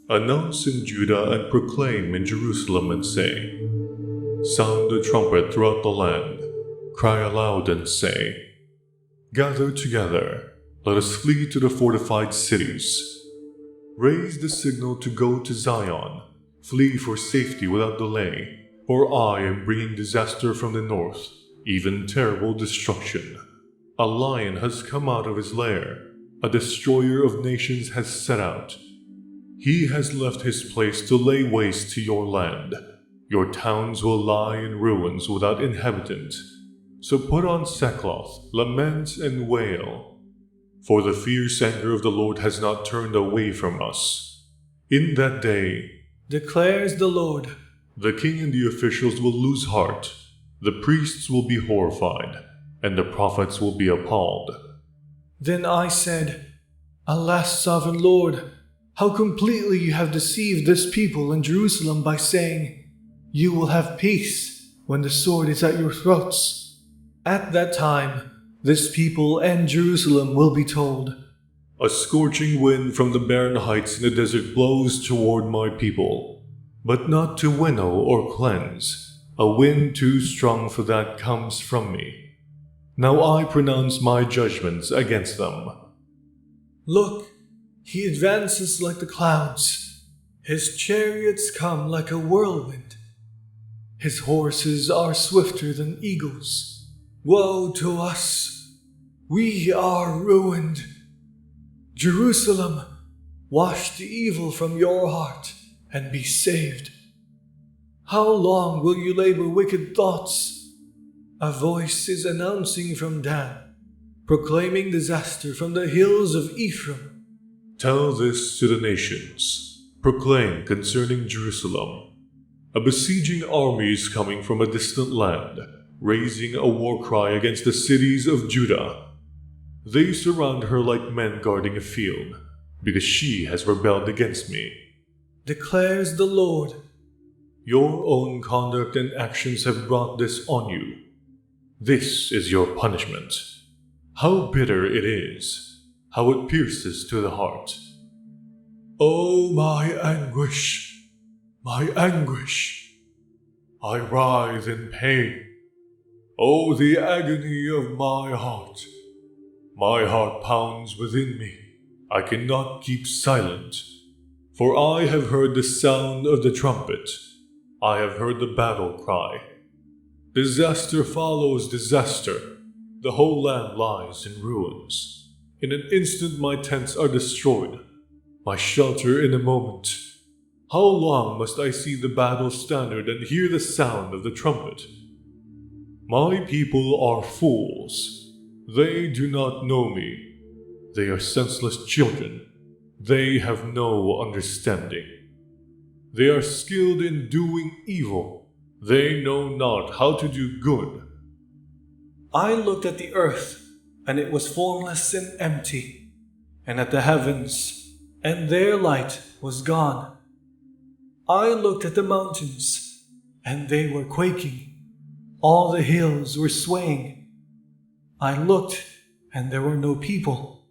Announce in Judah and proclaim in Jerusalem and say, sound the trumpet throughout the land, cry aloud and say, gather together, let us flee to the fortified cities. Raise the signal to go to Zion, flee for safety without delay, for I am bringing disaster from the north, even terrible destruction. A lion has come out of his lair, a destroyer of nations has set out. He has left his place to lay waste to your land. Your towns will lie in ruins without inhabitant. So put on sackcloth, lament and wail. For the fierce anger of the Lord has not turned away from us. In that day, declares the Lord, the king and the officials will lose heart, the priests will be horrified, and the prophets will be appalled. Then I said, alas, sovereign Lord, how completely you have deceived this people in Jerusalem by saying, you will have peace when the sword is at your throats. At that time, this people and Jerusalem will be told, a scorching wind from the barren heights in the desert blows toward my people, but not to winnow or cleanse. A wind too strong for that comes from me. Now I pronounce my judgments against them. Look, he advances like the clouds. His chariots come like a whirlwind. His horses are swifter than eagles. Woe to us! We are ruined. Jerusalem, wash the evil from your heart and be saved. How long will you labor wicked thoughts? A voice is announcing from Dan, proclaiming disaster from the hills of Ephraim. Tell this to the nations. Proclaim concerning Jerusalem. A besieging army is coming from a distant land, raising a war cry against the cities of Judah. They surround her like men guarding a field, because she has rebelled against me. Declares the Lord, your own conduct and actions have brought this on you. This is your punishment. How bitter it is, how it pierces to the heart. Oh, my anguish, my anguish. I writhe in pain. Oh, the agony of my heart. My heart pounds within me. I cannot keep silent. For I have heard the sound of the trumpet. I have heard the battle cry. Disaster follows disaster. The whole land lies in ruins. In an instant my tents are destroyed. My shelter in a moment. How long must I see the battle standard and hear the sound of the trumpet? My people are fools. They do not know me. They are senseless children. They have no understanding. They are skilled in doing evil. They know not how to do good. I looked at the earth, and it was formless and empty, and at the heavens, and their light was gone. I looked at the mountains, and they were quaking. All the hills were swaying. I looked, and there were no people.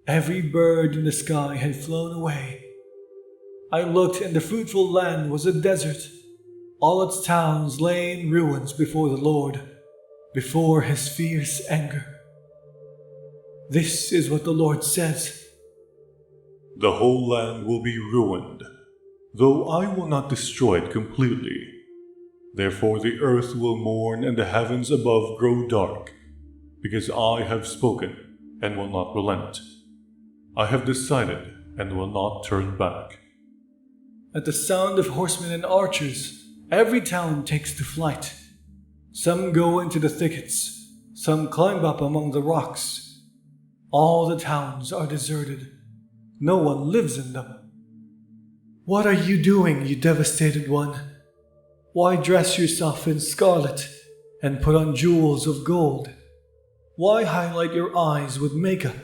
Every bird in the sky had flown away. I looked, and the fruitful land was a desert. All its towns lay in ruins before the Lord, before his fierce anger. This is what the Lord says. The whole land will be ruined, though I will not destroy it completely. Therefore the earth will mourn and the heavens above grow dark, because I have spoken and will not relent. I have decided and will not turn back. At the sound of horsemen and archers, every town takes to flight. Some go into the thickets, some climb up among the rocks. All the towns are deserted. No one lives in them. What are you doing, you devastated one? Why dress yourself in scarlet and put on jewels of gold? Why highlight your eyes with makeup?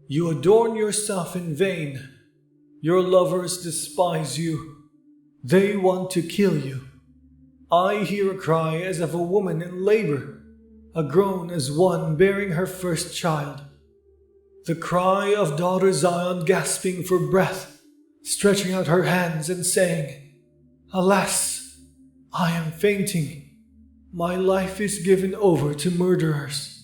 You adorn yourself in vain. Your lovers despise you. They want to kill you. I hear a cry as of a woman in labor, a groan as one bearing her first child. The cry of daughter Zion gasping for breath, stretching out her hands and saying, "Alas, I am fainting. My life is given over to murderers."